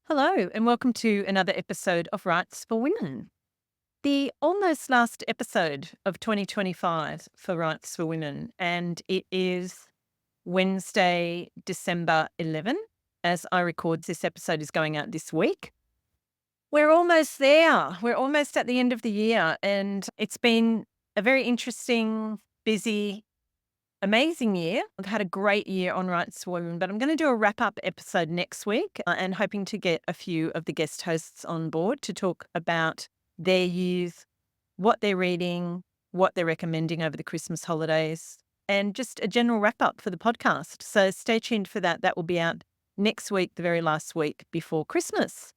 Hello, and welcome to another episode of Rights for Women. The almost last episode of 2025 for Rights for Women, and it is Wednesday, December 11. As I record, this episode is going out this week. We're almost there. We're almost at the end of the year, and it's been a very interesting, busy, amazing year. I've had a great year on Rights for Women, but I'm going to do a wrap up episode next week and hoping to get a few of the guest hosts on board to talk about their years, what they're reading, what they're recommending over the Christmas holidays, and just a general wrap up for the podcast. So stay tuned for that. That will be out next week, the very last week before Christmas.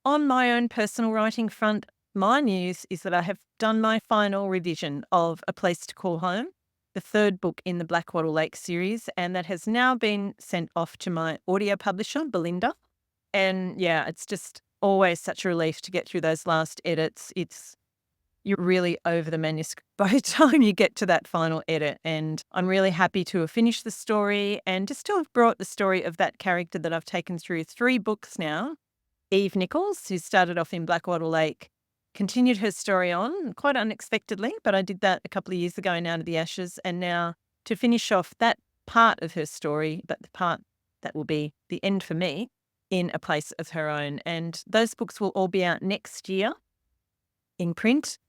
On my own personal writing front, my news is that I have done my final revision of A Place to Call Home, the third book in the Blackwater Lake series, and that has now been sent off to my audio publisher, Belinda. And yeah, it's just always such a relief to get through those last edits. You're really over the manuscript by the time you get to that final edit. And I'm really happy to have finished the story and just to have brought the story of that character that I've taken through 3 books now. Eve Nichols, who started off in Blackwater Lake, continued her story on quite unexpectedly, but I did that a couple of years ago in Out of the Ashes. And now to finish off that part of her story, but the part that will be the end for me, in A Place of Her Own. And those books will all be out next year in print,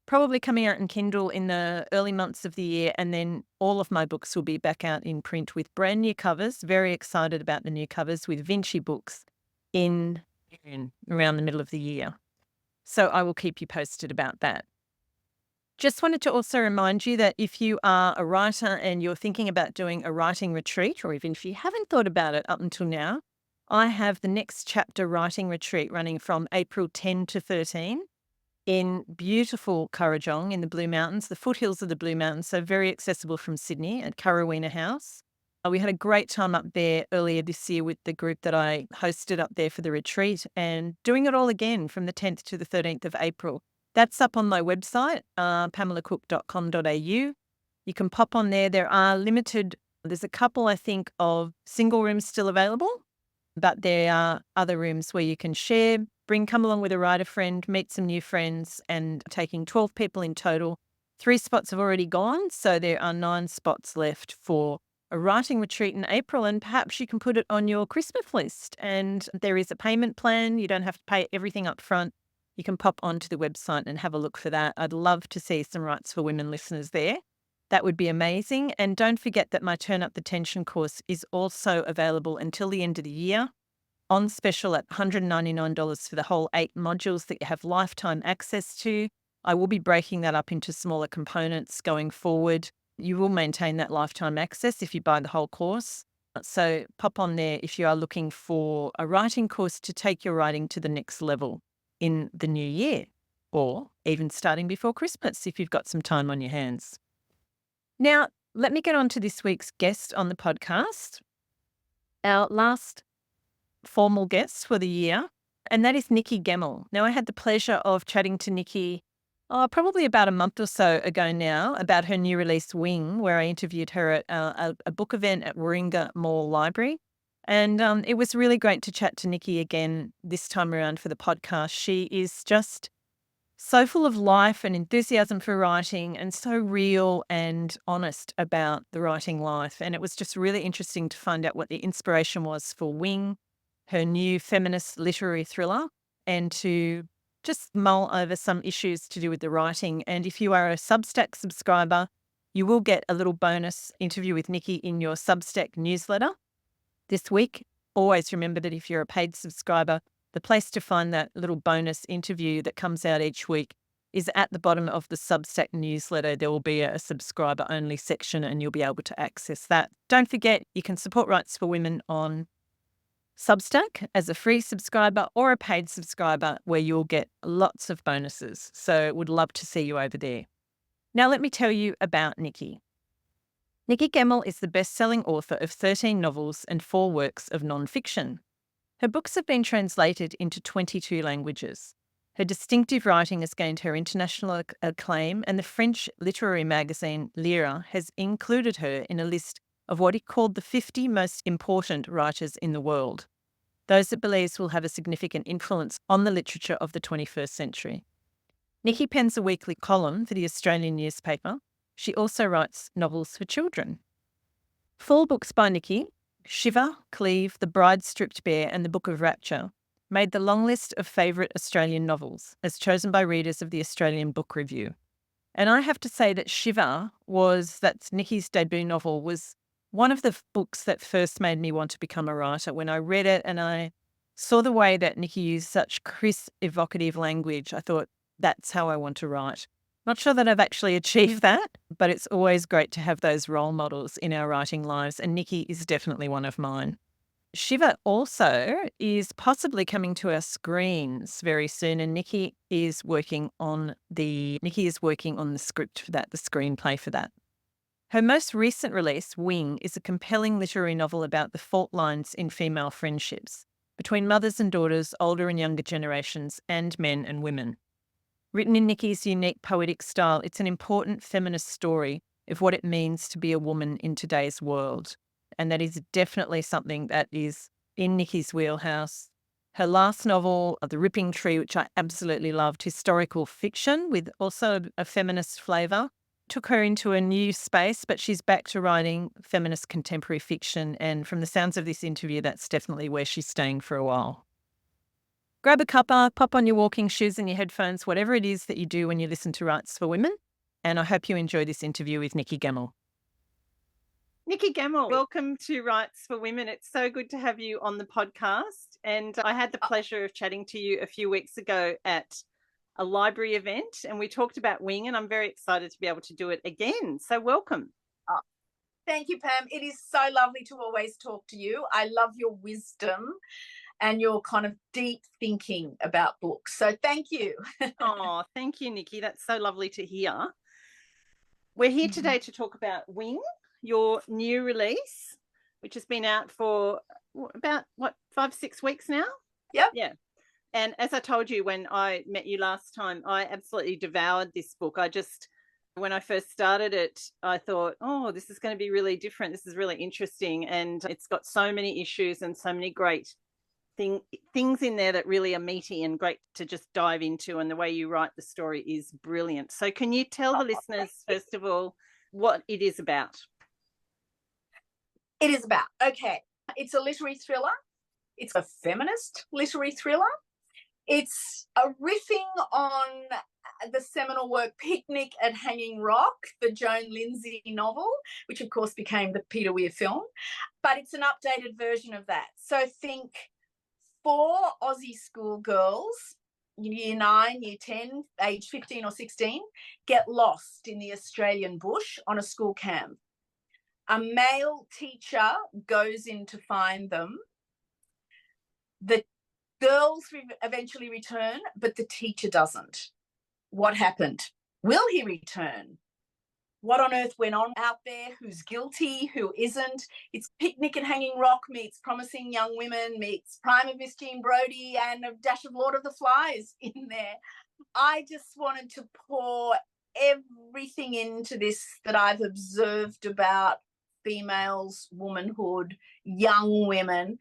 probably coming out in Kindle in the early months of the year. And then all of my books will be back out in print with brand new covers. Very excited about the new covers with Vinci Books in around the middle of the year. So I will keep you posted about that. Just wanted to also remind you that if you are a writer and you're thinking about doing a writing retreat, or even if you haven't thought about it up until now, I have the Next Chapter writing retreat running from April 10 to 13 in beautiful Currajong in the Blue Mountains, the foothills of the Blue Mountains, so very accessible from Sydney at Curraweena House. We had a great time up there earlier this year with the group that I hosted up there for the retreat, and doing it all again from the 10th to the 13th of April. That's up on my website, pamelacook.com.au. You can pop on there. There's a couple, I think, of single rooms still available, but there are other rooms where you can share, come along with a writer friend, meet some new friends, and taking 12 people in total. 3 spots have already gone, so there are 9 spots left for a writing retreat in April, and perhaps you can put it on your Christmas list. And there is a payment plan. You don't have to pay everything up front. You can pop onto the website and have a look for that. I'd love to see some Rights for Women listeners there. That would be amazing. And don't forget that my Turn Up the Tension course is also available until the end of the year on special at $199 for the whole 8 modules that you have lifetime access to. I will be breaking that up into smaller components going forward. You will maintain that lifetime access if you buy the whole course. So pop on there if you are looking for a writing course to take your writing to the next level in the new year, or even starting before Christmas if you've got some time on your hands. Now, let me get on to this week's guest on the podcast, our last formal guest for the year, and that is Nikki Gemmell. Now, I had the pleasure of chatting to Nikki probably about a month or so ago now about her new release, Wing, where I interviewed her at a book event at Warringah Mall Library. And it was really great to chat to Nikki again this time around for the podcast. She is just so full of life and enthusiasm for writing and so real and honest about the writing life. And it was just really interesting to find out what the inspiration was for Wing, her new feminist literary thriller, and to just mull over some issues to do with the writing. And if you are a Substack subscriber, you will get a little bonus interview with Nikki in your Substack newsletter this week. Always remember that if you're a paid subscriber, the place to find that little bonus interview that comes out each week is at the bottom of the Substack newsletter. There will be a subscriber-only section and you'll be able to access that. Don't forget, you can support Rights for Women on Substack as a free subscriber or a paid subscriber where you'll get lots of bonuses. So would love to see you over there. Now let me tell you about Nikki. Nikki Gemmell is the best-selling author of 13 novels and 4 works of non-fiction. Her books have been translated into 22 languages. Her distinctive writing has gained her international acclaim, and the French literary magazine Lyra has included her in a list of what it called the 50 most important writers in the world. those it believes will have a significant influence on the literature of the 21st century. Nikki pens a weekly column for the Australian newspaper. She also writes novels for children. 4 books by Nikki, Shiver, Cleave, The Bride Stripped Bare and The Book of Rapture, made the long list of favourite Australian novels as chosen by readers of the Australian Book Review. And I have to say that Shiver that's Nikki's debut novel, was one of the books that first made me want to become a writer. When I read it and I saw the way that Nikki used such crisp, evocative language, I thought, that's how I want to write. Not sure that I've actually achieved that, but it's always great to have those role models in our writing lives, and Nikki is definitely one of mine. Shiva also is possibly coming to our screens very soon, and Nikki is working on the script for that, the screenplay for that. Her most recent release, Wing, is a compelling literary novel about the fault lines in female friendships between mothers and daughters, older and younger generations, and men and women. Written in Nikki's unique poetic style, it's an important feminist story of what it means to be a woman in today's world. And that is definitely something that is in Nikki's wheelhouse. Her last novel, The Ripping Tree, which I absolutely loved, historical fiction with also a feminist flavour, took her into a new space, but she's back to writing feminist contemporary fiction. And from the sounds of this interview, that's definitely where she's staying for a while. Grab a cuppa, pop on your walking shoes and your headphones, whatever it is that you do when you listen to Rights for Women. And I hope you enjoy this interview with Nikki Gemmell. Nikki Gemmell, welcome to Rights for Women. It's so good to have you on the podcast. And I had the pleasure of chatting to you a few weeks ago at a library event, and we talked about Wing, and I'm very excited to be able to do it again. So welcome. Thank you, Pam. It is so lovely to always talk to you. I love your wisdom and your kind of deep thinking about books. So thank you. Oh, thank you, Nikki. That's so lovely to hear. We're here today to talk about Wing, your new release, which has been out for about, 5-6 weeks now? Yep. Yeah. And as I told you when I met you last time, I absolutely devoured this book. When I first started it, I thought, oh, this is going to be really different. This is really interesting. And it's got so many issues and so many great things in there that really are meaty and great to just dive into. And the way you write the story is brilliant. So can you tell the listeners, first of all, what it is about? It is about, it's a literary thriller. It's a feminist literary thriller. It's a riffing on the seminal work Picnic at Hanging Rock, the Joan Lindsay novel, which of course became the Peter Weir film, but it's an updated version of that. So think 4 Aussie schoolgirls, year 9, year 10, age 15 or 16, get lost in the Australian bush on a school camp. A male teacher goes in to find them. The girls eventually return, but the teacher doesn't. What happened? Will he return? What on earth went on out there? Who's guilty? Who isn't? It's Picnic at Hanging Rock meets Promising Young Women meets Prime of Miss Jean Brodie and a dash of Lord of the Flies in there. I just wanted to pour everything into this that I've observed about females, womanhood, young women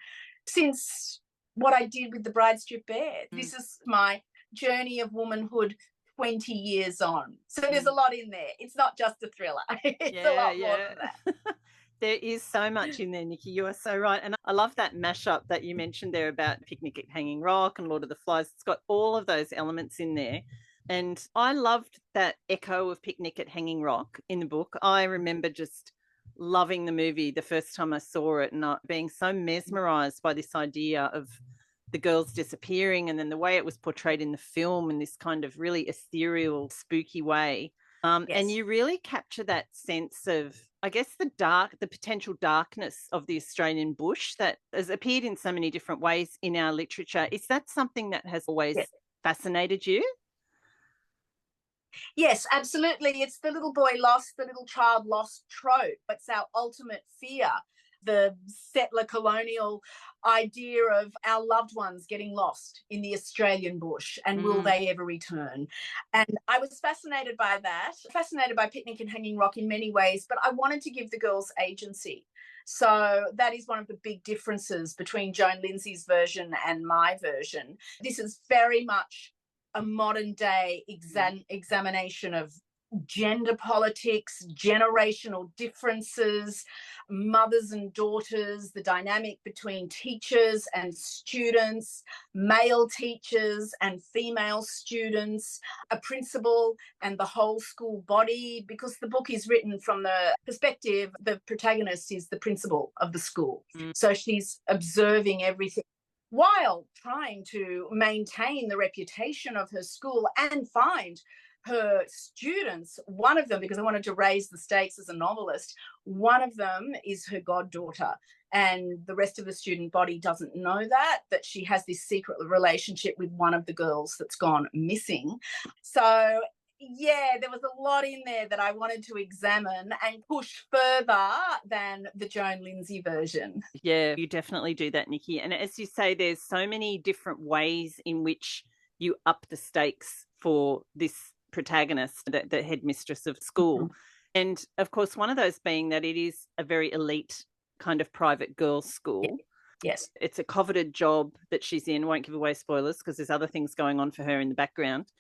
since what I did with The Bride Stripped Bare. This is my journey of womanhood 20 years on. So there's a lot in there. It's not just a thriller. It's a lot more than that. There is so much in there, Nikki. You are so right. And I love that mashup that you mentioned there about Picnic at Hanging Rock and Lord of the Flies. It's got all of those elements in there. And I loved that echo of Picnic at Hanging Rock in the book. I remember just loving the movie the first time I saw it and being so mesmerized by this idea of the girls disappearing and then the way it was portrayed in the film in this kind of really ethereal, spooky way. Yes. And you really capture that sense of, I guess, the potential darkness of the Australian bush that has appeared in so many different ways in our literature. Is that something that has always fascinated you? Yes, absolutely. It's the little boy lost, the little child lost trope. It's our ultimate fear, the settler colonial idea of our loved ones getting lost in the Australian bush and will they ever return? And I was fascinated by that, fascinated by Picnic and Hanging Rock in many ways, but I wanted to give the girls agency. So that is one of the big differences between Joan Lindsay's version and my version. This is very much a modern day examination of gender politics, generational differences, mothers and daughters, the dynamic between teachers and students, male teachers and female students, a principal and the whole school body, because the book is written from the perspective, the protagonist is the principal of the school. So she's observing everything while trying to maintain the reputation of her school and find her students. One of them, because I wanted to raise the stakes as a novelist, one of them is her goddaughter. And the rest of the student body doesn't know that she has this secret relationship with one of the girls that's gone missing. So yeah, there was a lot in there that I wanted to examine and push further than the Joan Lindsay version. Yeah, you definitely do that, Nikki. And as you say, there's so many different ways in which you up the stakes for this protagonist, the headmistress of school. Mm-hmm. And of course, one of those being that it is a very elite kind of private girls' school. Yes. It's a coveted job that she's in. Won't give away spoilers because there's other things going on for her in the background.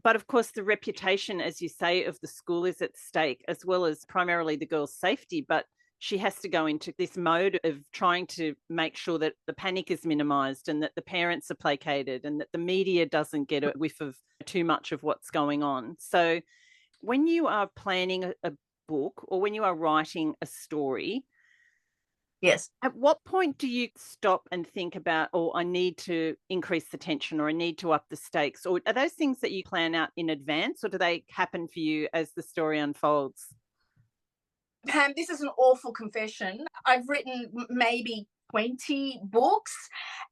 But of course, the reputation, as you say, of the school is at stake, as well as primarily the girls' safety. But she has to go into this mode of trying to make sure that the panic is minimised and that the parents are placated and that the media doesn't get a whiff of too much of what's going on. So when you are planning a book or when you are writing a story, yes, at what point do you stop and think about, oh, I need to increase the tension or I need to up the stakes? Or are those things that you plan out in advance or do they happen for you as the story unfolds? Pam, this is an awful confession. I've written maybe 20 books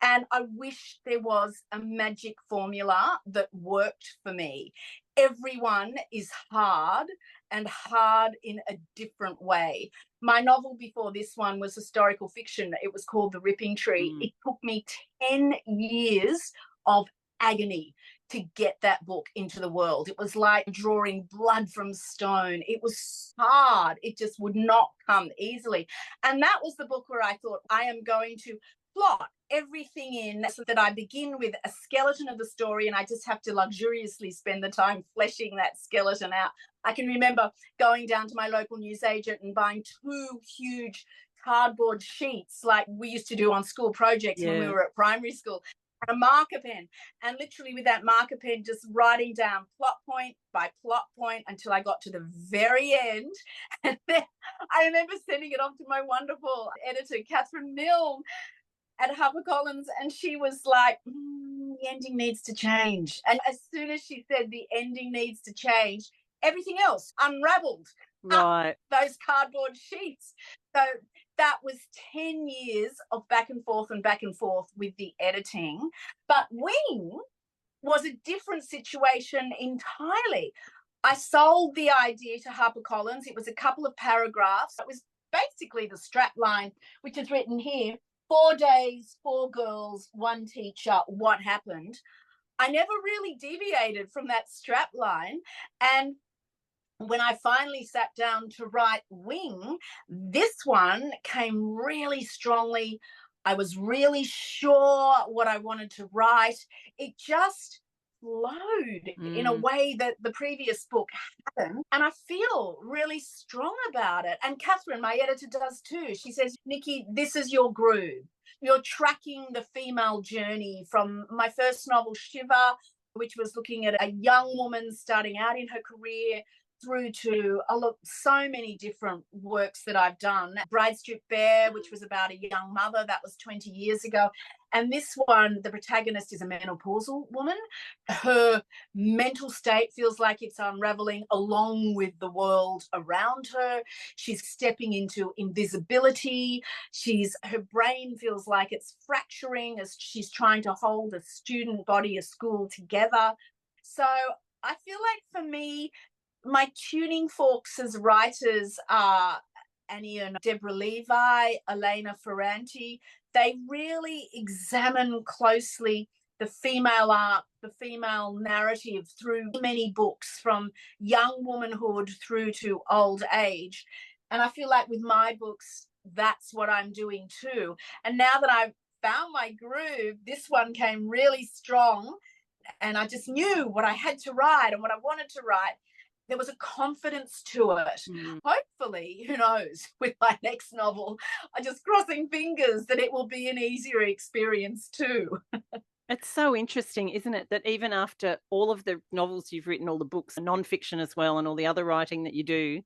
and I wish there was a magic formula that worked for me. Everyone is hard and hard in a different way. My novel before this one was historical fiction. It was called The Ripping Tree. It took me 10 years of agony to get that book into the world. It was like drawing blood from stone. It was hard. It just would not come easily. And that was the book where I thought I am going to plot everything in so that I begin with a skeleton of the story and I just have to luxuriously spend the time fleshing that skeleton out. I can remember going down to my local newsagent and buying 2 huge cardboard sheets like we used to do on school projects when we were at primary school, and a marker pen, and literally with that marker pen just writing down plot point by plot point until I got to the very end. And then I remember sending it off to my wonderful editor, Catherine Milne, at HarperCollins, and she was like, the ending needs to change. And as soon as she said the ending needs to change, everything else unraveled. Right. Those cardboard sheets. So that was 10 years of back and forth with the editing. But Wing was a different situation entirely. I sold the idea to HarperCollins. It was a couple of paragraphs. It was basically the strap line, which is written here: 4 days, 4 girls, 1 teacher, what happened? I never really deviated from that strap line. And when I finally sat down to write Wing, this one came really strongly. I was really sure what I wanted to write. It just flowed in a way that the previous book hadn't. And I feel really strong about it. And Catherine, my editor, does too. She says, Nikki, this is your groove. You're tracking the female journey from my first novel, Shiver, which was looking at a young woman starting out in her career, through to so many different works that I've done. Bride Strip Bear, which was about a young mother, that was 20 years ago. And this one, the protagonist is a menopausal woman. Her mental state feels like it's unraveling along with the world around her. She's stepping into invisibility. Her brain feels like it's fracturing as she's trying to hold a student body, a school together. So I feel like for me, my tuning forks as writers are Annie and Deborah Levi, Elena Ferranti. They really examine closely the female art, the female narrative through many books, from young womanhood through to old age. And I feel like with my books, that's what I'm doing too. And now that I've found my groove, this one came really strong, and I just knew what I had to write and what I wanted to write. There was a confidence to it. Mm. Hopefully, who knows, with my next novel, I'm just crossing fingers that it will be an easier experience too. It's so interesting, isn't it, that even after all of the novels you've written, all the books, nonfiction as well, and all the other writing that you do,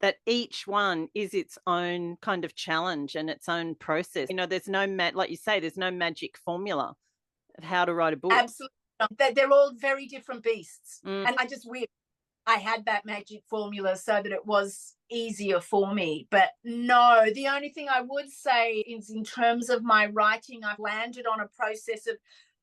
that each one is its own kind of challenge and its own process. You know, there's no, like you say, there's no magic formula of how to write a book. Absolutely. They're all very different beasts. Mm. And I just wish I had that magic formula so that it was easier for me. But no, the only thing I would say is in terms of my writing, I've landed on a process of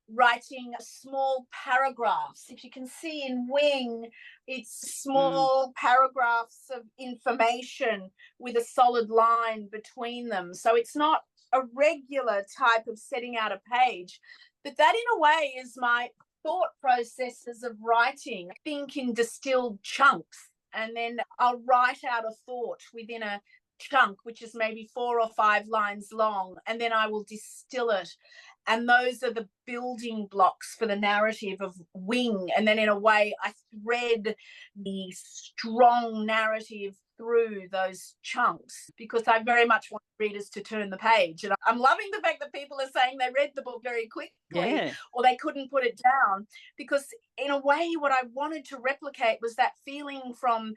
writing small paragraphs. If you can see in Wing, it's small paragraphs of information with a solid line between them. So it's not a regular type of setting out a page, but that in a way is my thought processes of writing. Think in distilled chunks, and then I'll write out a thought within a chunk, which is maybe 4 or 5 lines long, and then I will distill it. And those are the building blocks for the narrative of Wing. And then in a way, I thread the strong narrative through those chunks because I very much want readers to turn the page. And I'm loving the fact that people are saying they read the book very quickly or they couldn't put it down, because in a way, what I wanted to replicate was that feeling from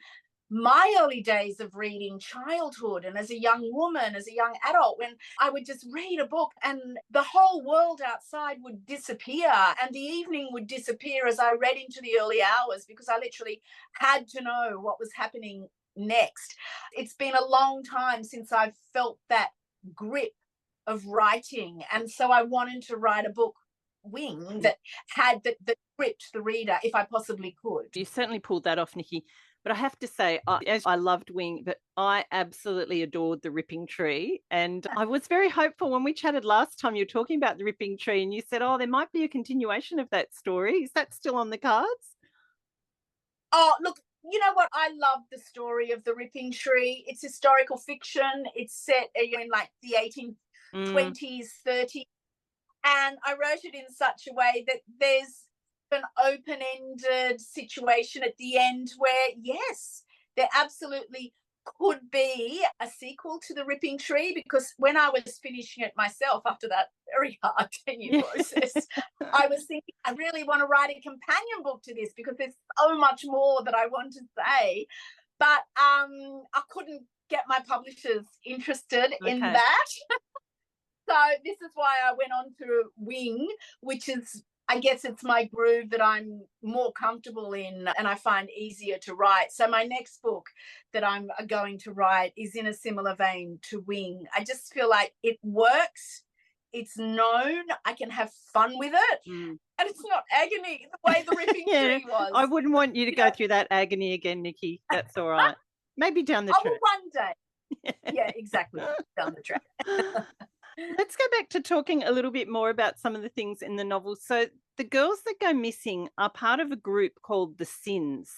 my early days of reading, childhood, and as a young woman, as a young adult, when I would just read a book and the whole world outside would disappear and the evening would disappear as I read into the early hours, because I literally had to know what was happening next. It's been a long time since I've felt that grip of writing, and so I wanted to write a book, Wing, that had that gripped the reader if I possibly could. You certainly pulled that off, Nikki. But I have to say, as I loved Wing, but I absolutely adored The Ripping Tree. And I was very hopeful when we chatted last time. You were talking about The Ripping Tree and you said, oh, there might be a continuation of that story. Is that still on the cards? Oh, look, you know what? I love the story of The Ripping Tree. It's historical fiction. It's set in like the 1820s, 30s. And I wrote it in such a way that there's an open-ended situation at the end where, yes, there absolutely could be a sequel to The Ripping Tree, because when I was finishing it myself after that very hard 10-year process, I was thinking, I really want to write a companion book to this because there's so much more that I want to say. But I couldn't get my publishers interested in that. So this is why I went on to Wing, which is, I guess it's my groove that I'm more comfortable in and I find easier to write. So my next book that I'm going to write is in a similar vein to Wing. I just feel like it works. It's known. I can have fun with it. And it's not agony the way The Ripping Tree was. I wouldn't want you to go through that agony again, Nikki. That's all right. Maybe down the track. Oh, well, one day. Yeah, exactly. Down the track. Let's go back to talking a little bit more about some of the things in the novel. So the girls that go missing are part of a group called the Sins,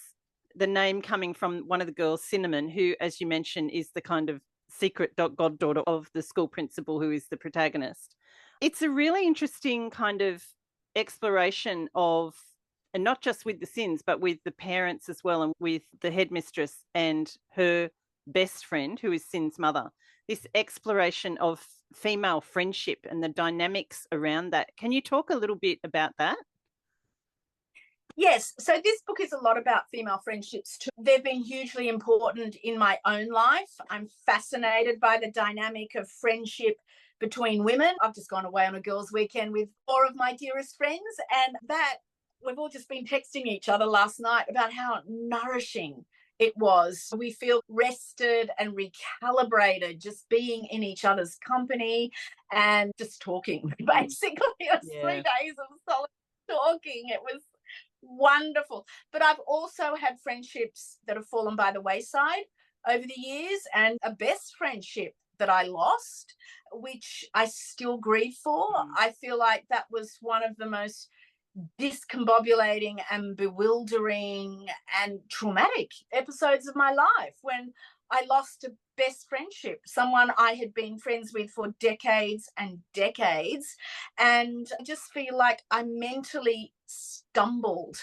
the name coming from one of the girls, Cinnamon, who, as you mentioned, is the kind of secret goddaughter of the school principal who is the protagonist. It's a really interesting kind of exploration of, and not just with the Sins, but with the parents as well, and with the headmistress and her best friend, who is Sin's mother. This exploration of female friendship and the dynamics around that. Can you talk a little bit about that? Yes. So this book is a lot about female friendships too. They've been hugely important in my own life. I'm fascinated by the dynamic of friendship between women. I've just gone away on a girls' weekend with 4 of my dearest friends, and that we've all just been texting each other last night about how nourishing it was. We feel rested and recalibrated just being in each other's company and just talking. Basically, it was 3 days of solid talking. It was wonderful. But I've also had friendships that have fallen by the wayside over the years, and a best friendship that I lost, which I still grieve for. I feel like that was one of the most discombobulating and bewildering and traumatic episodes of my life, when I lost a best friendship, someone I had been friends with for decades and decades. And I just feel like I mentally stumbled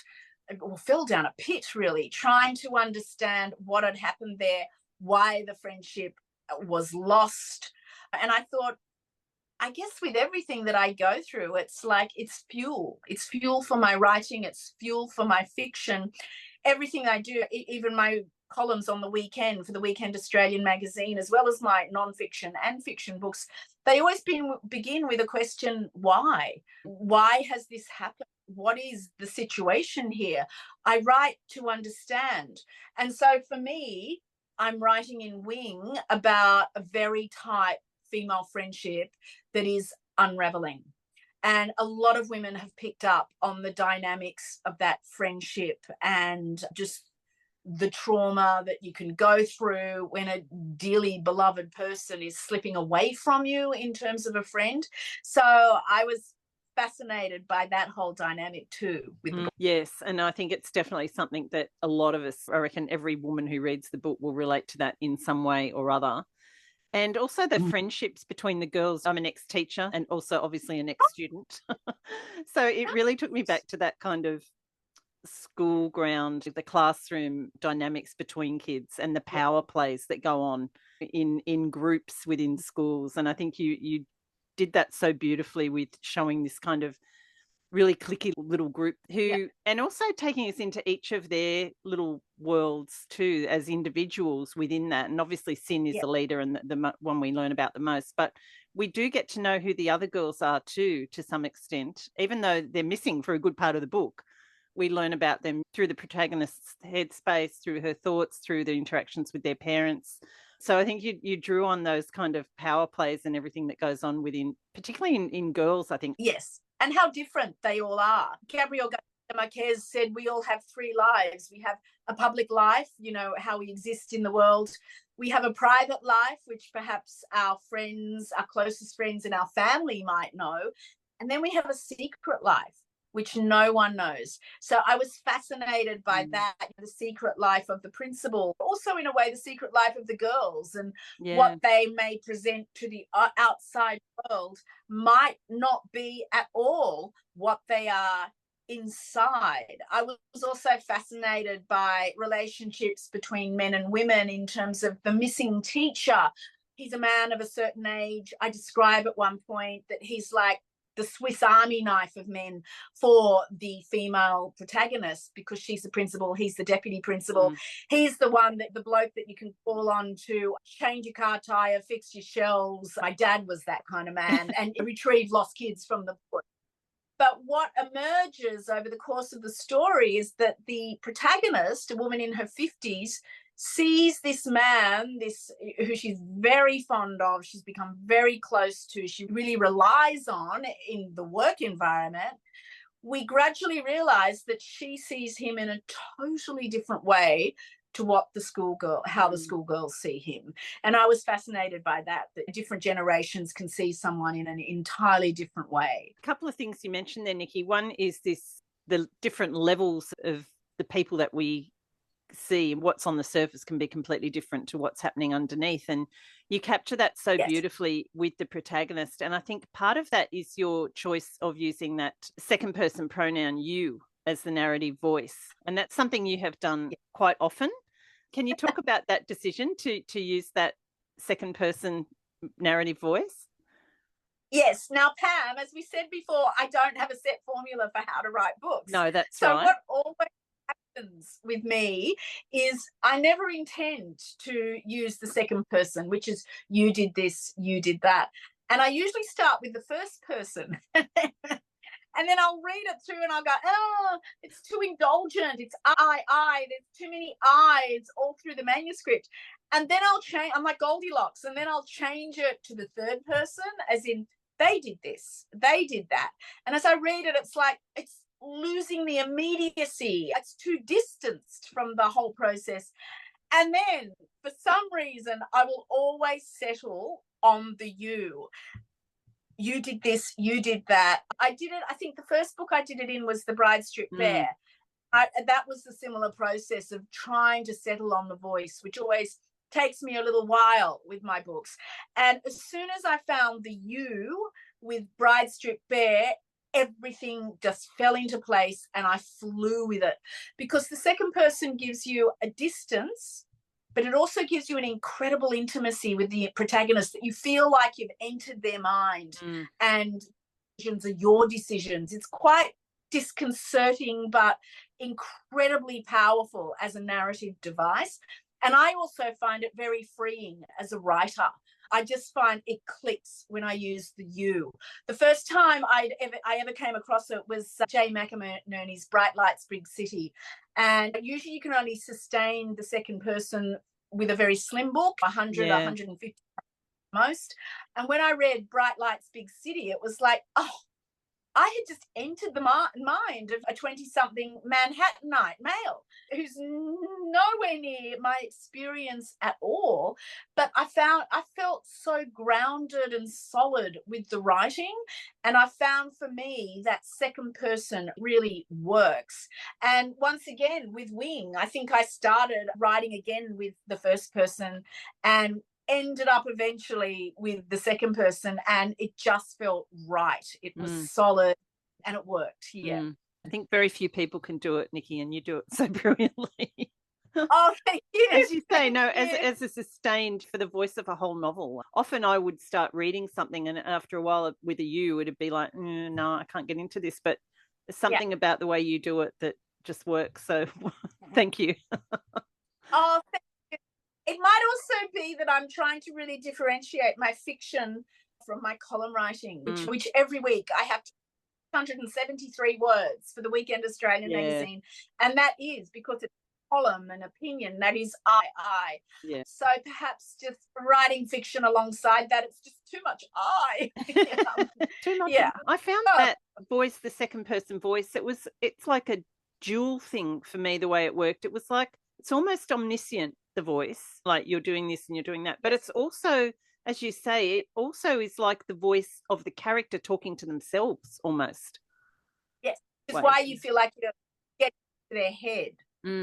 or fell down a pit, really, trying to understand what had happened there, why the friendship was lost. And I thought, I guess with everything that I go through, it's like it's fuel. It's fuel for my writing, it's fuel for my fiction. Everything I do, even my columns on the weekend for the Weekend Australian magazine, as well as my non-fiction and fiction books, they always begin with a question: why? Why has this happened? What is the situation here? I write to understand. And so for me, I'm writing in Wing about a very tight female friendship that is unraveling. And a lot of women have picked up on the dynamics of that friendship and just the trauma that you can go through when a dearly beloved person is slipping away from you in terms of a friend. So I was fascinated by that whole dynamic too with the book. Yes, and I think it's definitely something that a lot of us, I reckon every woman who reads the book will relate to that in some way or other. And also the friendships between the girls. I'm an ex-teacher and also obviously an ex-student. So it really took me back to that kind of school ground, the classroom dynamics between kids and the power plays that go on in groups within schools. And I think you did that so beautifully with showing this kind of really cliquey little group who, and also taking us into each of their little worlds too as individuals within that. And obviously Sin is the leader and the one we learn about the most, but we do get to know who the other girls are too, to some extent, even though they're missing for a good part of the book. We learn about them through the protagonist's headspace, through her thoughts, through the interactions with their parents. So I think you drew on those kind of power plays and everything that goes on within, particularly in girls, I think. Yes, and how different they all are. Gabrielle Marquez said we all have three lives. We have a public life, you know, how we exist in the world. We have a private life, which perhaps our friends, our closest friends in our family might know. And then we have a secret life, which no one knows. So I was fascinated by that, the secret life of the principal, also in a way, the secret life of the girls, and what they may present to the outside world might not be at all what they are inside. I was also fascinated by relationships between men and women in terms of the missing teacher. He's a man of a certain age. I describe at one point that he's like the Swiss Army knife of men for the female protagonist, because she's the principal, he's the deputy principal. He's the one, that the bloke that you can call on to change your car tire, fix your shelves. My dad was that kind of man, and retrieve lost kids from the bush. But what emerges over the course of the story is that the protagonist, a woman in her 50s, sees this man, who she's very fond of, she's become very close to, she really relies on in the work environment. We gradually realize that she sees him in a totally different way to what the how the schoolgirls see him. And I was fascinated by that different generations can see someone in an entirely different way. A couple of things you mentioned there, Nikki. One is the different levels of the people that we see. What's on the surface can be completely different to what's happening underneath, and you capture that so beautifully with the protagonist. And I think part of that is your choice of using that second person pronoun you as the narrative voice, and that's something you have done quite often. Can you talk about that decision to use that second person narrative voice? Yes. Now, Pam, as we said before, I don't have a set formula for how to write books. No, that's so right. What always happens with me is I never intend to use the second person, which is you did this, you did that. And I usually start with the first person. And then I'll read it through and I'll go, oh, it's too indulgent. It's I. There's too many I's all through the manuscript. And then I'll change. I'm like Goldilocks. And then I'll change it to the third person, as in they did this, they did that. And as I read it, it's like it's losing the immediacy. It's too distanced from the whole process. And then for some reason, I will always settle on the you. You did this, you did that. I did it. I think the first book I did it in was The Bride Stripped Bare. That was a similar process of trying to settle on the voice, which always takes me a little while with my books. And as soon as I found the you with Bride Strip Bear, everything just fell into place and I flew with it, because the second person gives you a distance, but it also gives you an incredible intimacy with the protagonist, that you feel like you've entered their mind and decisions are your decisions. It's quite disconcerting, but incredibly powerful as a narrative device. And I also find it very freeing as a writer. I just find it clicks when I use the you. The first time I ever came across it was Jay McInerney's Bright Lights, Big City. And usually you can only sustain the second person with a very slim book, 100, 150 most. And when I read Bright Lights, Big City, it was like, oh, I had just entered the mind of a 20-something Manhattanite male who's nowhere near my experience at all. But I felt so grounded and solid with the writing. And I found for me that second person really works. And once again, with Wing, I think I started writing again with the first person and ended up eventually with the second person, and it just felt right. It was solid and it worked. I think very few people can do it, Nikki, and you do it so brilliantly. Oh, thank you. As you say, no, as a sustained for the voice of a whole novel. Often I would start reading something and after a while with a you, it'd be like, no, I can't get into this. But there's something about the way you do it that just works. So thank you. Oh, thank you. It might also be that I'm trying to really differentiate my fiction from my column writing, which every week I have 173 words for the Weekend Australian magazine. And that is because it's a column and opinion. That is I. Yeah. So perhaps just writing fiction alongside that, it's just too much I. Too much. Yeah. I found that voice, the second person voice, it's like a dual thing for me, the way it worked. It was like, it's almost omniscient, the voice, like you're doing this and you're doing that. But it's also, as you say, it also is like the voice of the character talking to themselves almost. Yes. It's why you feel like you get into their head.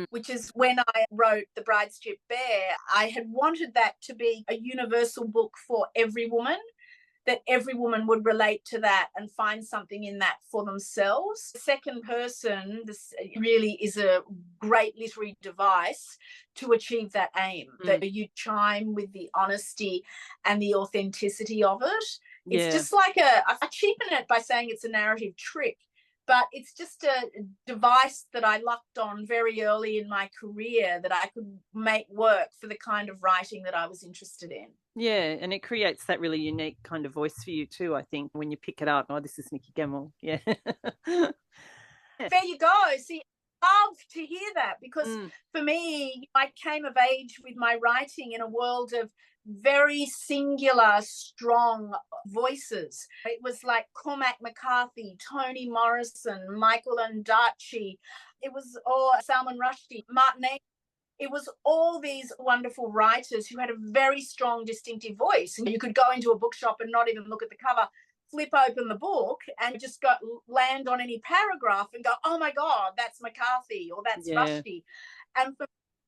Which is when I wrote The Bride Strip Bear, I had wanted that to be a universal book for every woman, that every woman would relate to that and find something in that for themselves. The second person, this really is a great literary device to achieve that aim, that you chime with the honesty and the authenticity of it. It's just like I cheapen it by saying it's a narrative trick, but it's just a device that I lucked on very early in my career that I could make work for the kind of writing that I was interested in. Yeah, and it creates that really unique kind of voice for you too, I think, when you pick it up. Oh, this is Nikki Gemmell. Yeah. There you go. See, I love to hear that, because for me, I came of age with my writing in a world of very singular, strong voices. It was like Cormac McCarthy, Toni Morrison, Michael Ondaatje. It was Salman Rushdie, Martin A. It was all these wonderful writers who had a very strong, distinctive voice. And you could go into a bookshop and not even look at the cover, flip open the book and just land on any paragraph and go, oh my God, that's McCarthy or that's Rushdie. And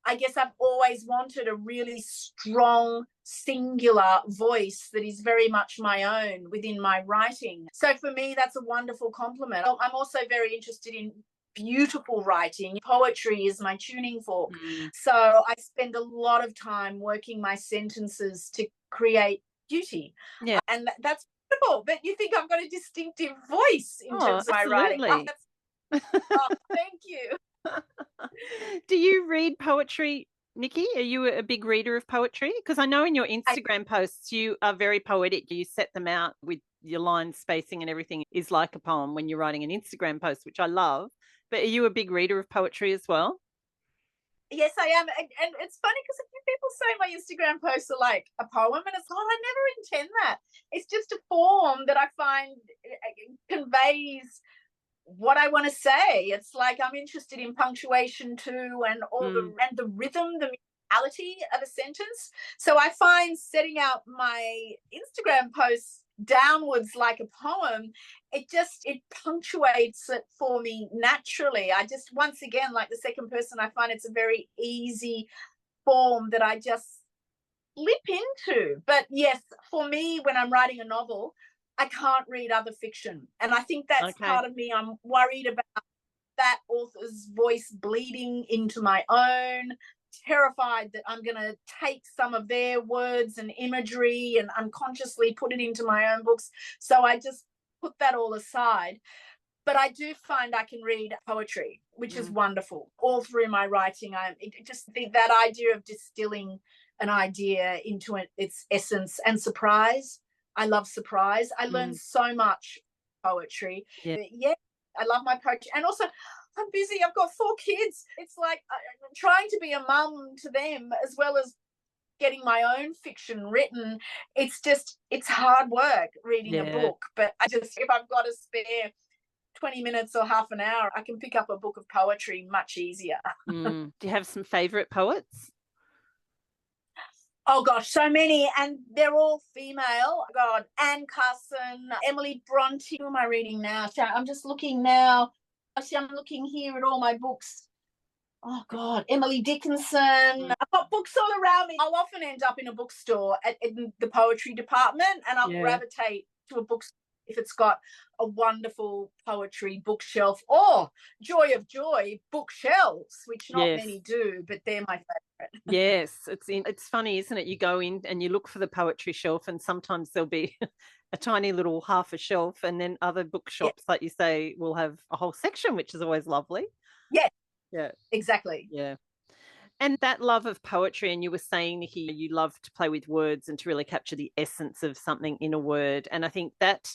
I guess I've always wanted a really strong, singular voice that is very much my own within my writing. So for me, that's a wonderful compliment. I'm also very interested in beautiful writing. Poetry is my tuning fork. So I spend a lot of time working my sentences to create beauty. Yeah. And that's beautiful. But you think I've got a distinctive voice in terms of my writing. Oh, thank you. Do you read poetry, Nikki? Are you a big reader of poetry? Because I know in your Instagram posts you are very poetic. You set them out with your line spacing and everything is like a poem when you're writing an Instagram post, which I love. But are you a big reader of poetry as well? Yes, I am. And it's funny because a few people say my Instagram posts are like a poem, and it's I never intend that. It's just a form that I find conveys what I want to say. It's like I'm interested in punctuation too, and all the rhythm, the musicality of a sentence. So I find setting out my Instagram posts downwards like a poem, it punctuates it for me naturally. I just, once again, like the second person, I find it's a very easy form that I just slip into. But yes, for me, when I'm writing a novel, I can't read other fiction. And I think that's part of me. I'm worried about that author's voice bleeding into my own, terrified that I'm going to take some of their words and imagery and unconsciously put it into my own books. So I just put that all aside. But I do find I can read poetry, which is wonderful. All through my writing, I just think that idea of distilling an idea into its essence and surprise. I love surprise. I learned so much poetry. Yeah, I love my poetry. And also, I'm busy. I've got 4 kids. It's like I'm trying to be a mum to them as well as getting my own fiction written. It's hard work reading a book. But if I've got to spare 20 minutes or half an hour, I can pick up a book of poetry much easier. Do you have some favourite poets? Oh gosh, so many, and they're all female. God, Anne Carson, Emily Bronte. Who am I reading now? I'm just looking now. Actually, I'm looking here at all my books. Oh God, Emily Dickinson. I've got books all around me. I'll often end up in a bookstore in the poetry department, and I'll gravitate to a bookstore if it's got a wonderful poetry bookshelf, or joy of joy, bookshelves, which not many do, but they're my favourite. Yes, it's funny, isn't it? You go in and you look for the poetry shelf, and sometimes there'll be a tiny little half a shelf, and then other bookshops, like you say, will have a whole section, which is always lovely. Yeah, exactly. Yeah. And that love of poetry, and you were saying, Nikki, you love to play with words and to really capture the essence of something in a word. And I think that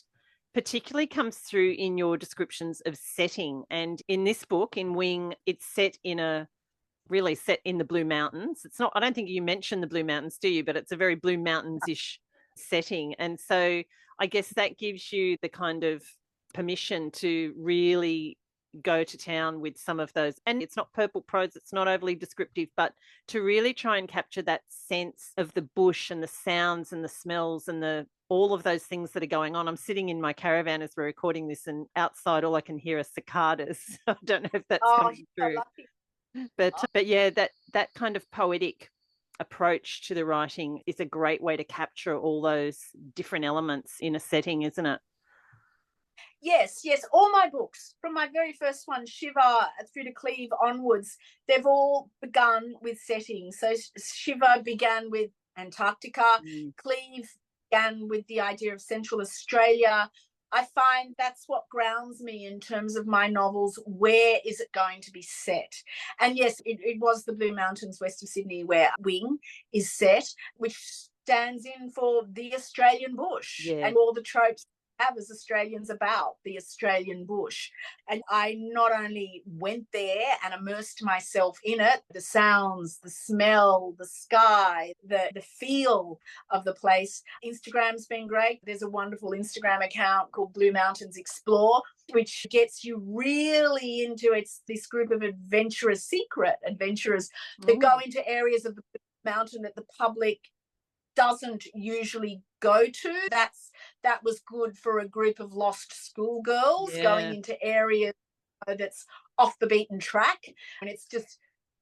particularly comes through in your descriptions of setting. And in this book, in Wing, it's set in the Blue Mountains. It's not, I don't think you mentioned the Blue Mountains, do you? But it's a very Blue Mountains-ish setting. And so I guess that gives you the kind of permission to really go to town with some of those. And it's not purple prose, it's not overly descriptive, but to really try and capture that sense of the bush and the sounds and the smells and all of those things that are going on. I'm sitting in my caravan as we're recording this, and outside all I can hear are cicadas. I don't know if that's coming through. But yeah, that kind of poetic approach to the writing is a great way to capture all those different elements in a setting, isn't it? Yes. All my books, from my very first one, Shiva, through to Cleave onwards, they've all begun with settings. So Shiva began with Antarctica. Cleave began with the idea of Central Australia. I find that's what grounds me in terms of my novels. Where is it going to be set? And yes, it was the Blue Mountains west of Sydney where Wing is set, which stands in for the Australian bush and all the tropes have as Australians about the Australian bush. And I not only went there and immersed myself in it, the sounds, the smell, the sky, the feel of the place. Instagram's been great. There's a wonderful Instagram account called Blue Mountains Explore, which gets you really into this group of secret adventurers that go into areas of the mountain that the public doesn't usually go to. That was good for a group of lost schoolgirls going into areas that's off the beaten track, and it's just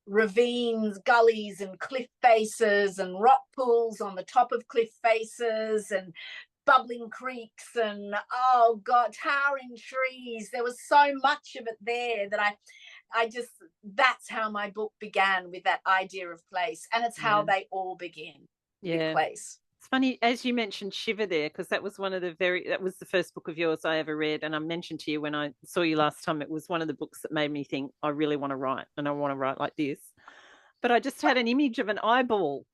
ravines, gullies and cliff faces and rock pools on the top of cliff faces and bubbling creeks and towering trees. There was so much of it there that that's how my book began, with that idea of place, and it's how they all begin. Place. It's funny, as you mentioned Shiva there, because that was that was the first book of yours I ever read. And I mentioned to you when I saw you last time, it was one of the books that made me think, I really want to write, and I want to write like this. But I just had an image of an eyeball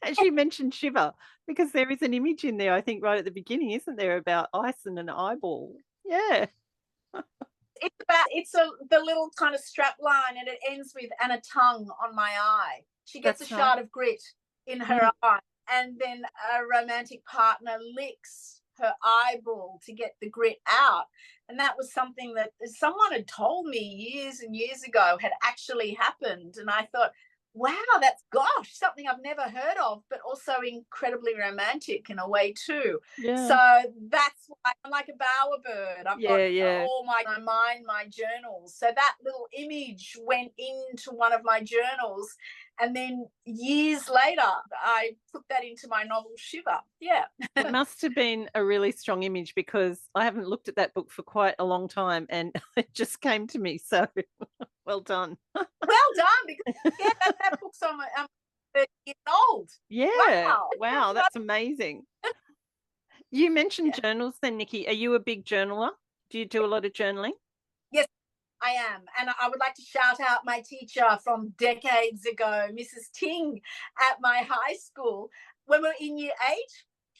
as you mentioned Shiva, because there is an image in there, I think, right at the beginning, isn't there, about ice and an eyeball? Yeah. It's the little kind of strap line, and it ends with "and a tongue on my eye." She gets a shard of grit in her eye, and then a romantic partner licks her eyeball to get the grit out. And that was something that someone had told me years and years ago had actually happened. And I thought, wow, that's, gosh, something I've never heard of, but also incredibly romantic in a way too. Yeah. So that's why I'm like a bowerbird. I've got Yeah. all my mind, my journals. So that little image went into one of my journals. And then years later, I put that into my novel Shiver. Yeah. It must have been a really strong image because I haven't looked at that book for quite a long time and it just came to me. So well done. Well done, because yeah, that book's on 30 years old. Yeah. Wow. Wow, that's amazing. You mentioned Yeah. journals then, Nikki. Are you a big journaler? Do you do a lot of journaling? Yes, I am. And I would like to shout out my teacher from decades ago, Mrs. Ting, at my high school. When we were in year 8,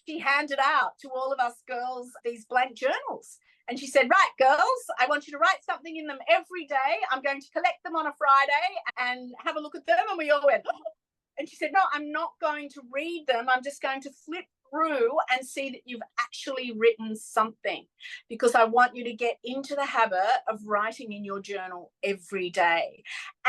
she handed out to all of us girls these blank journals. And she said, right, girls, I want you to write something in them every day. I'm going to collect them on a Friday and have a look at them. And we all went, oh. And she said, no, I'm not going to read them. I'm just going to flip through and see that you've actually written something, because I want you to get into the habit of writing in your journal every day.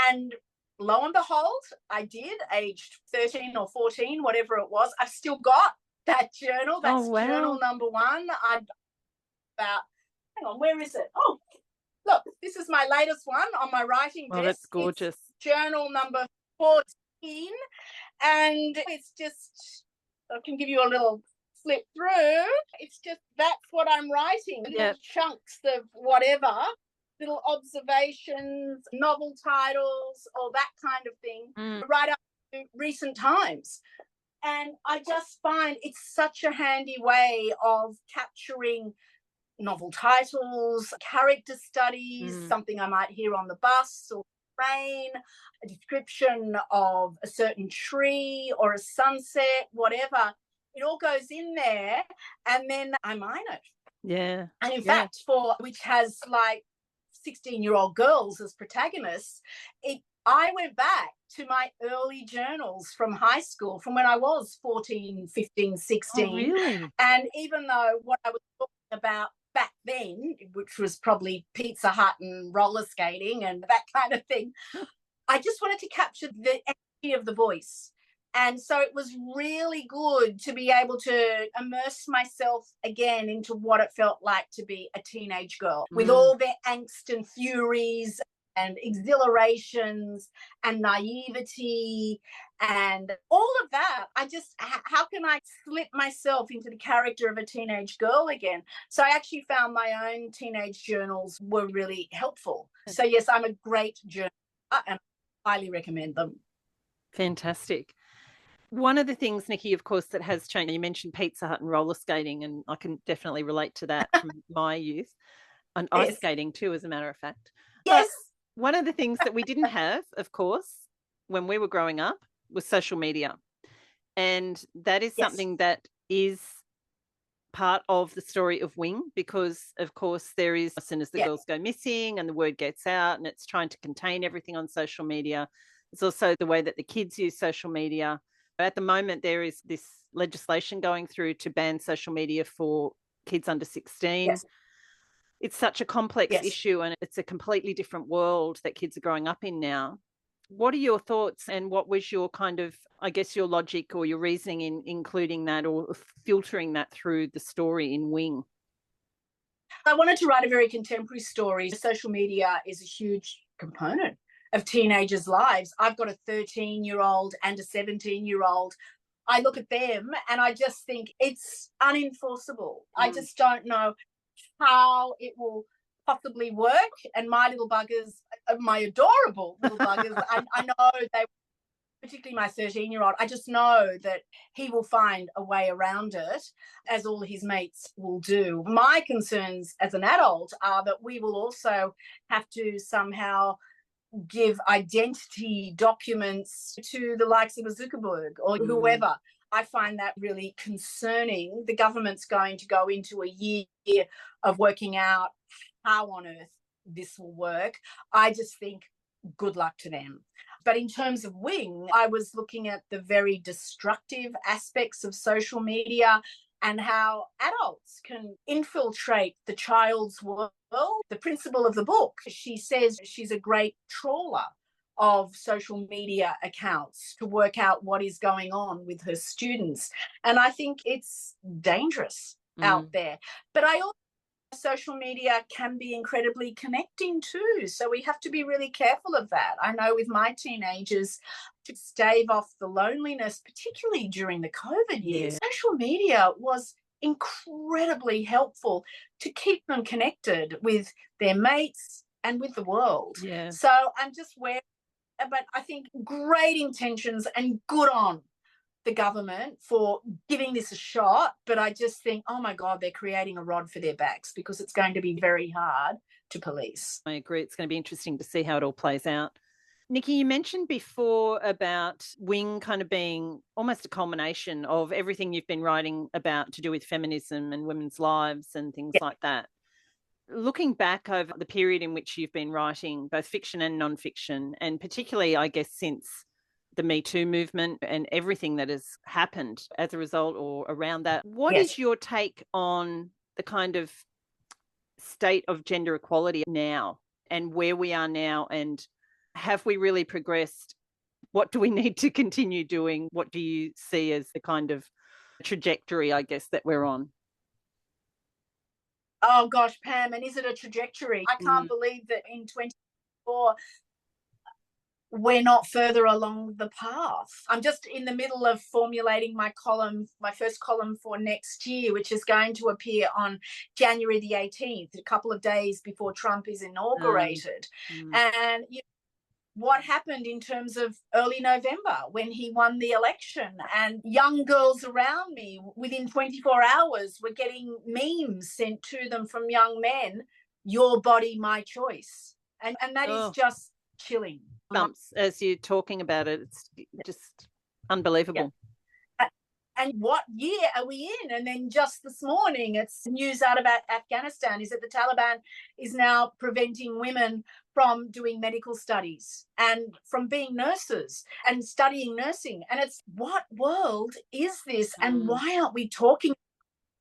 And lo and behold, I did, aged 13 or 14, whatever it was. I've still got that journal. That's journal number 1. I'm about, hang on, where is it? Oh, look, this is my latest one on my writing desk. Oh, that's gorgeous. It's journal number 14. And it's just, I can give you a little flip through. It's just, that's what I'm writing. Little chunks of whatever, little observations, novel titles, or that kind of thing, right up to recent times. And I just find it's such a handy way of capturing novel titles, character studies, something I might hear on the bus or train, a description of a certain tree or a sunset, whatever. It all goes in there, and then I mine it. Yeah. And in fact, which has like 16-year-old girls as protagonists, I went back to my early journals from high school, from when I was 14, 15, 16. Oh, really? And even though what I was talking about back then, which was probably Pizza Hut and roller skating and that kind of thing, I just wanted to capture the energy of the voice. And so it was really good to be able to immerse myself again into what it felt like to be a teenage girl, with all their angst and furies and exhilarations and naivety and all of that. I just, how can I slip myself into the character of a teenage girl again? So I actually found my own teenage journals were really helpful. So yes, I'm a great journaler and I highly recommend them. Fantastic. One of the things, Nikki, of course, that has changed, you mentioned Pizza Hut and roller skating, and I can definitely relate to that from my youth, and ice skating too, as a matter of fact. Yes. But one of the things that we didn't have, of course, when we were growing up was social media. And that is something that is part of the story of Wing, because, of course, there is, as soon as the girls go missing and the word gets out, and it's trying to contain everything on social media. It's also the way that the kids use social media. At the moment, there is this legislation going through to ban social media for kids under 16. Yes. It's such a complex issue, and it's a completely different world that kids are growing up in now. What are your thoughts, and what was your kind of, I guess, your logic or your reasoning in including that or filtering that through the story in Wing? I wanted to write a very contemporary story. Social media is a huge component of teenagers' lives. I've got a 13-year-old and a 17-year-old. I look at them and I just think it's unenforceable. I just don't know how it will possibly work. And my little buggers, my adorable little buggers, I know they, particularly my 13-year-old, I just know that he will find a way around it, as all his mates will do. My concerns as an adult are that we will also have to somehow give identity documents to the likes of a Zuckerberg or whoever. I find that really concerning. The government's going to go into a year of working out how on earth this will work. I just think good luck to them. But in terms of Wing, I was looking at the very destructive aspects of social media and how adults can infiltrate the child's world. The principal of the book, she says she's a great trawler of social media accounts to work out what is going on with her students. And I think it's dangerous out there. But I also social media can be incredibly connecting too. So we have to be really careful of that. I know with my teenagers, to stave off the loneliness, particularly during the COVID years, social media was incredibly helpful to keep them connected with their mates and with the world. So I'm just wary, but I think great intentions and good on the government for giving this a shot, but I just think, oh my God, they're creating a rod for their backs because it's going to be very hard to police. I agree. It's going to be interesting to see how it all plays out. Nikki, you mentioned before about Wing kind of being almost a culmination of everything you've been writing about to do with feminism and women's lives and things like that. Looking back over the period in which you've been writing both fiction and non-fiction, and particularly, I guess, since the Me Too movement and everything that has happened as a result or around that, what is your take on the kind of state of gender equality now and where we are now, and have we really progressed? What do we need to continue doing? What do you see as the kind of trajectory, I guess, that we're on? Oh gosh, Pam, and is it a trajectory? I can't believe that in 2024 we're not further along the path. I'm just in the middle of formulating my column, my first column for next year, which is going to appear on January the 18th, a couple of days before Trump is inaugurated. And what happened in terms of early November when he won the election, and young girls around me within 24 hours were getting memes sent to them from young men, your body, my choice. And that is just chilling. Bumps as you're talking about it. It's just unbelievable. And what year are we in? And then just this morning, it's news out about Afghanistan is that the Taliban is now preventing women from doing medical studies and from being nurses and studying nursing. And it's, what world is this? And why aren't we talking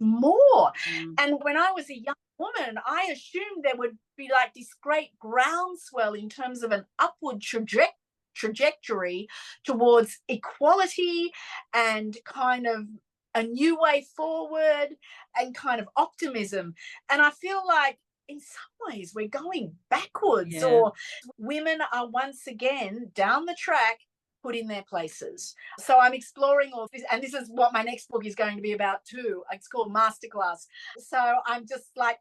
more? And when I was a young woman, I assumed there would be like this great groundswell in terms of an upward trajectory towards equality and kind of a new way forward and kind of optimism. And I feel like in some ways we're going backwards, or women are once again down the track put in their places. So I'm exploring all this, and this is what my next book is going to be about too. It's called Masterclass. So I'm just like,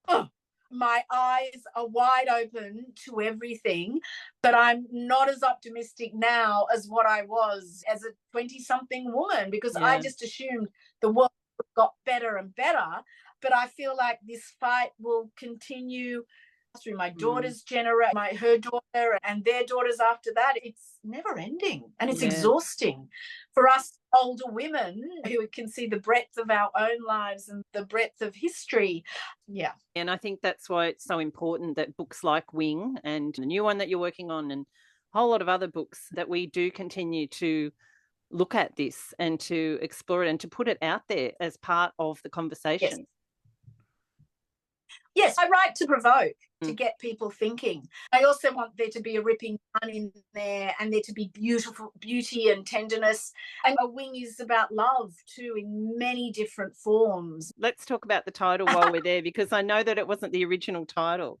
oh, my eyes are wide open to everything, but I'm not as optimistic now as what I was as a 20-something woman, because I just assumed the world got better and better. But I feel like this fight will continue through my daughter's generation, her daughter and their daughters after that. It's never ending, and it's exhausting for us older women who can see the breadth of our own lives and the breadth of history. And I think that's why it's so important that books like Wing and the new one that you're working on and a whole lot of other books, that we do continue to look at this and to explore it and to put it out there as part of the conversation. Yes, I write to provoke, to get people thinking. I also want there to be a ripping yarn in there, and there to be beautiful beauty and tenderness. And A Wing is about love too, in many different forms. Let's talk about the title while we're there, because I know that it wasn't the original title.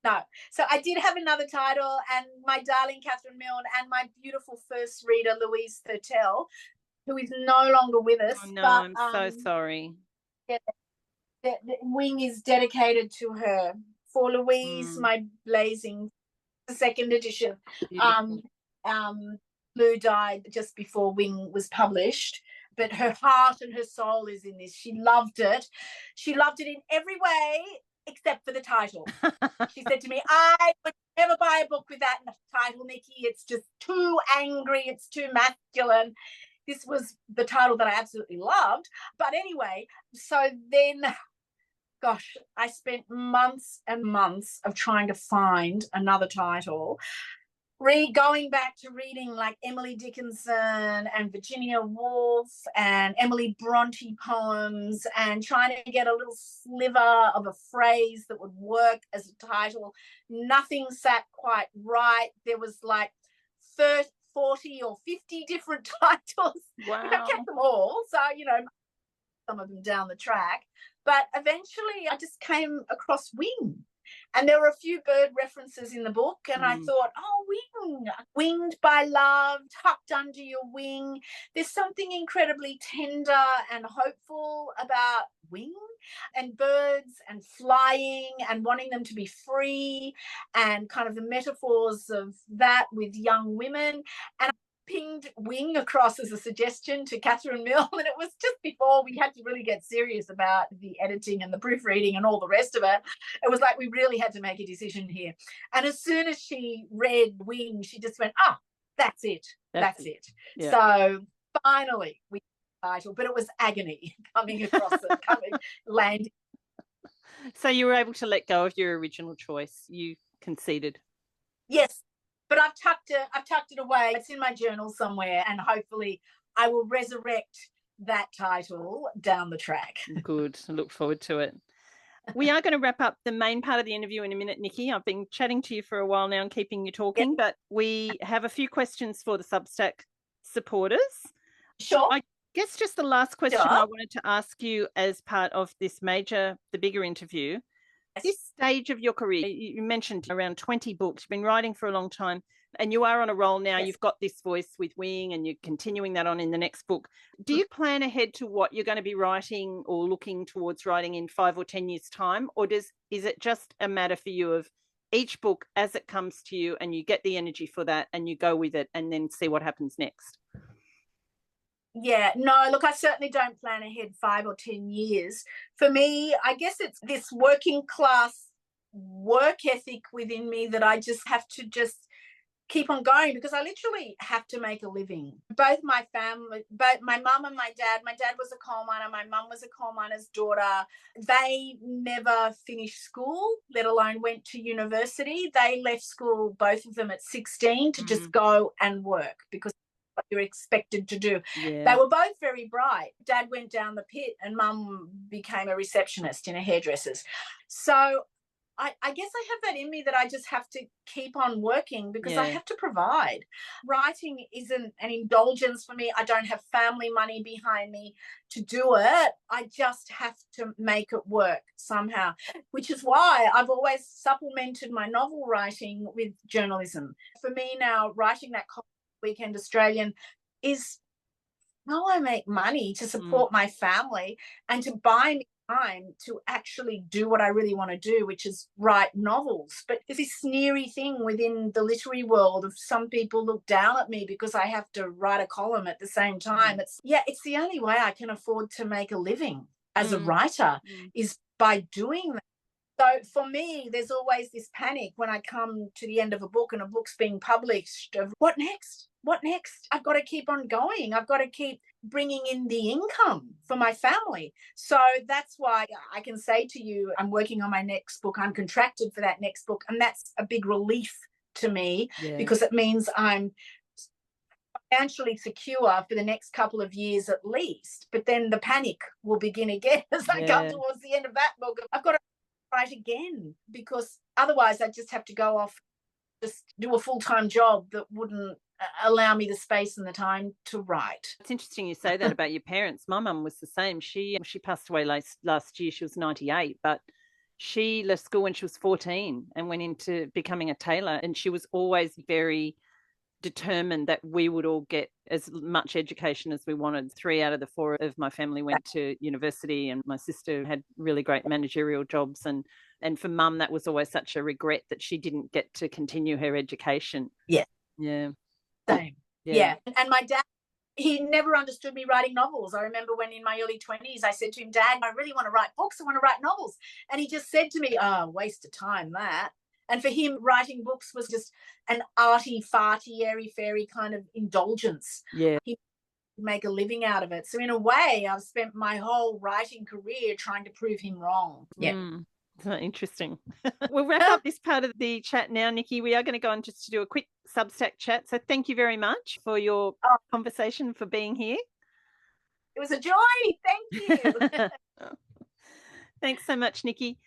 No. So I did have another title, and my darling Catherine Milne and my beautiful first reader, Louise Thurtell, who is no longer with us. Oh, no, I'm so sorry. Yeah, the Wing is dedicated to her. For Louise, my blazing, the second edition. Lou died just before Wing was published, but her heart and her soul is in this. She loved it. She loved it in every way except for the title. She said to me, I would never buy a book with that title, Nikki. It's just too angry. It's too masculine. This was the title that I absolutely loved. But anyway, so then, gosh, I spent months and months of trying to find another title. Going back to reading like Emily Dickinson and Virginia Woolf and Emily Bronte poems, and trying to get a little sliver of a phrase that would work as a title. Nothing sat quite right. There was like 40 or 50 different titles. Wow. I kept them all. So, some of them down the track. But eventually I just came across wing. And there were a few bird references in the book, and I thought, oh, wing, winged by love, tucked under your wing. There's something incredibly tender and hopeful about wing and birds and flying and wanting them to be free, and kind of the metaphors of that with young women. And pinged wing across as a suggestion to Catherine Mill, and it was just before we had to really get serious about the editing and the proofreading and all the rest of it. It was like we really had to make a decision here. And as soon as she read wing, she just went, that's it. That's it. Yeah. So finally we title, but it was agony coming across it, landing. So you were able to let go of your original choice. You conceded. Yes. But I've tucked it away. It's in my journal somewhere, and hopefully I will resurrect that title down the track. Good. I look forward to it. We are going to wrap up the main part of the interview in a minute, Nikki. I've been chatting to you for a while now and keeping you talking, but we have a few questions for the Substack supporters. Sure. I guess just the last question I wanted to ask you as part of this the bigger interview. This stage of your career, you mentioned around 20 books. You've been writing for a long time, and you are on a roll now. Yes. You've got this voice with Wing, and you're continuing that on in the next book. Do you plan ahead to what you're going to be writing or looking towards writing in 5 or 10 years' time? Or is it just a matter for you of each book as it comes to you, and you get the energy for that and you go with it and then see what happens next? Yeah, no, look, I certainly don't plan ahead 5 or 10 years. For me, I guess it's this working class work ethic within me that I just have to just keep on going, because I literally have to make a living. Both my family, both my mum and my dad was a coal miner, my mum was a coal miner's daughter. They never finished school, let alone went to university. They left school, both of them at 16, to just go and work, because what you're expected to do. Yeah. They were both very bright. Dad went down the pit and mum became a receptionist in a hairdresser's. So I guess I have that in me that I just have to keep on working, because I have to provide. Writing isn't an indulgence for me. I don't have family money behind me to do it. I just have to make it work somehow, which is why I've always supplemented my novel writing with journalism. For me now, writing that Weekend Australian is how I make money to support my family and to buy me time to actually do what I really want to do, which is write novels. But there's this sneery thing within the literary world of some people look down at me because I have to write a column at the same time. It's the only way I can afford to make a living as a writer is by doing that. So for me, there's always this panic when I come to the end of a book and a book's being published of what next? What next? I've got to keep on going. I've got to keep bringing in the income for my family. So that's why I can say to you, I'm working on my next book. I'm contracted for that next book. And that's a big relief to me because it means I'm financially secure for the next couple of years at least. But then the panic will begin again as I come towards the end of that book. I've got to write again, because otherwise I just have to go off, just do a full-time job that wouldn't allow me the space and the time to write. It's interesting you say that about your parents. My mum was the same. She passed away last year. She was 98, but she left school when she was 14 and went into becoming a tailor, and she was always very determined that we would all get as much education as we wanted. 3 out of the 4 of my family went to university, and my sister had really great managerial jobs, and for mum that was always such a regret that she didn't get to continue her education. Same. And my dad, he never understood me writing novels. I remember when in my early 20s I said to him, Dad, I really want to write books, I want to write novels. And he just said to me, waste of time that. And for him, writing books was just an arty, farty, airy-fairy kind of indulgence. He would make a living out of it. So in a way, I've spent my whole writing career trying to prove him wrong. Interesting. We'll wrap up this part of the chat now, Nikki. We are going to go on just to do a quick Substack chat. So thank you very much for your conversation, for being here. It was a joy. Thank you. Thanks so much, Nikki.